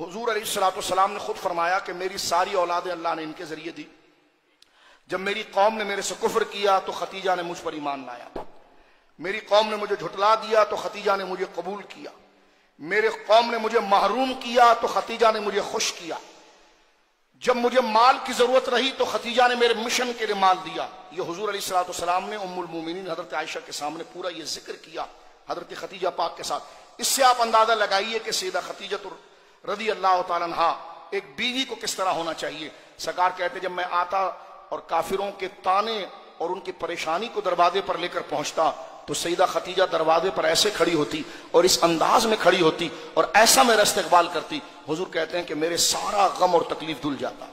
حضور علیہ الصلوۃ والسلام نے خود فرمایا کہ میری ساری اولادیں اللہ نے ان کے ذریعے دی. جب میری قوم نے میرے سے کفر کیا تو ختیجہ نے مجھ پر ایمان لایا. میری قوم نے مجھے جھٹلا دیا تو ختیجہ نے مجھے قبول کیا. میرے قوم نے مجھے محروم کیا تو ختیجہ نے مجھے خوش کیا. جب مجھے مال کی ضرورت رہی تو ختیجہ نے میرے مشن کے لیے مال دیا. یہ حضور علیہ الصلوۃ والسلام نے ام المومنین حضرت عائشہ کے سامنے پورا یہ ذکر کیا حضرت ختیجہ پاک کے ساتھ. اس سے آپ اندازہ لگائیے کہ سیدہ ختیجہ رضی اللہ تعالیٰ عنہا ایک بیوی کو کس طرح ہونا چاہیے. سرکار کہتے جب میں آتا اور کافروں کے تانے اور ان کی پریشانی کو دروازے پر لے کر پہنچتا تو سیدہ ختیجہ دروازے پر ایسے کھڑی ہوتی اور اس انداز میں کھڑی ہوتی اور ایسا میرا استقبال کرتی. حضور کہتے ہیں کہ میرے سارا غم اور تکلیف دھل جاتا.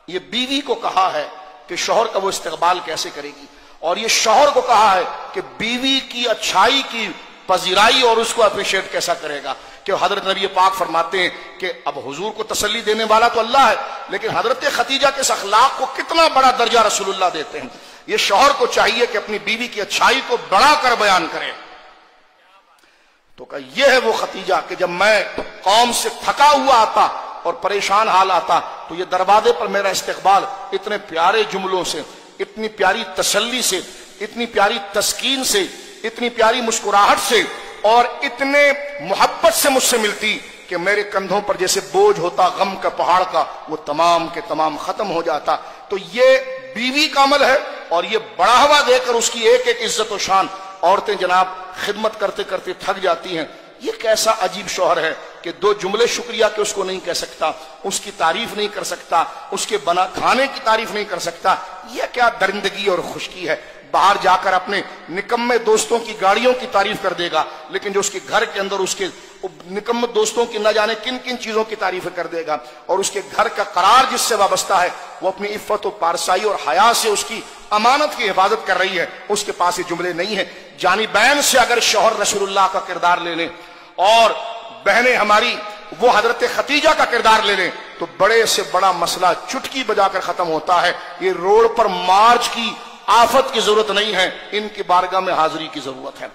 یہ بیوی کو کہا ہے کہ شوہر کا وہ استقبال کیسے کرے گی, اور یہ شوہر کو کہا ہے کہ بیوی کی اچھائی کی پذیرائی اور اس کو اپریشیٹ کیسا کرے گا. کہ حضرت نبی پاک فرماتے ہیں کہ اب حضور کو تسلی دینے والا تو اللہ ہے, لیکن حضرت ختیجہ کے اس اخلاق کو کتنا بڑا درجہ رسول اللہ دیتے ہیں. یہ شوہر کو چاہیے کہ اپنی بیوی کی اچھائی کو بڑھا کر بیان کرے. تو کہ یہ ہے وہ ختیجہ کہ جب میں قوم سے تھکا ہوا آتا اور پریشان حال آتا تو یہ دروازے پر میرا استقبال اتنے پیارے جملوں سے, اتنی پیاری تسلی سے, اتنی پیاری تسکین سے, اتنی پیاری مسکراہٹ سے اور اتنے محبت سے مجھ سے ملتی کہ میرے کندھوں پر جیسے بوجھ ہوتا غم کا پہاڑ کا وہ تمام کے تمام ختم ہو جاتا. تو یہ بیوی کا عمل ہے اور یہ بڑھاوا دے کر اس کی ایک ایک عزت و شان. عورتیں جناب خدمت کرتے کرتے تھک جاتی ہیں. یہ کیسا عجیب شوہر ہے کہ دو جملے شکریہ کے اس کو نہیں کہہ سکتا, اس کی تعریف نہیں کر سکتا, اس کے بنا کھانے کی تعریف نہیں کر سکتا. یہ کیا درندگی اور خشکی ہے. باہر جا کر اپنے نکمے دوستوں کی گاڑیوں کی تعریف کر دے گا, لیکن جو اس کے گھر کے اندر اس کے نکمے دوستوں کی نہ جانے کن کن چیزوں کی تعریفیں کر دے گا, اور اس کے گھر کا قرار جس سے وابستہ ہے وہ اپنی عفت و پارسائی اور حیا سے اس کی امانت کی حفاظت کر رہی ہے. اس کے پاس یہ جملے نہیں ہیں. جانبین سے اگر شوہر رسول اللہ کا کردار لے لیں اور بہنیں ہماری وہ حضرت ختیجہ کا کردار لے لیں تو بڑے سے بڑا مسئلہ چٹکی بجا کر ختم ہوتا ہے. یہ روڈ پر مارچ کی آفت کی ضرورت نہیں ہے, ان کی بارگاہ میں حاضری کی ضرورت ہے.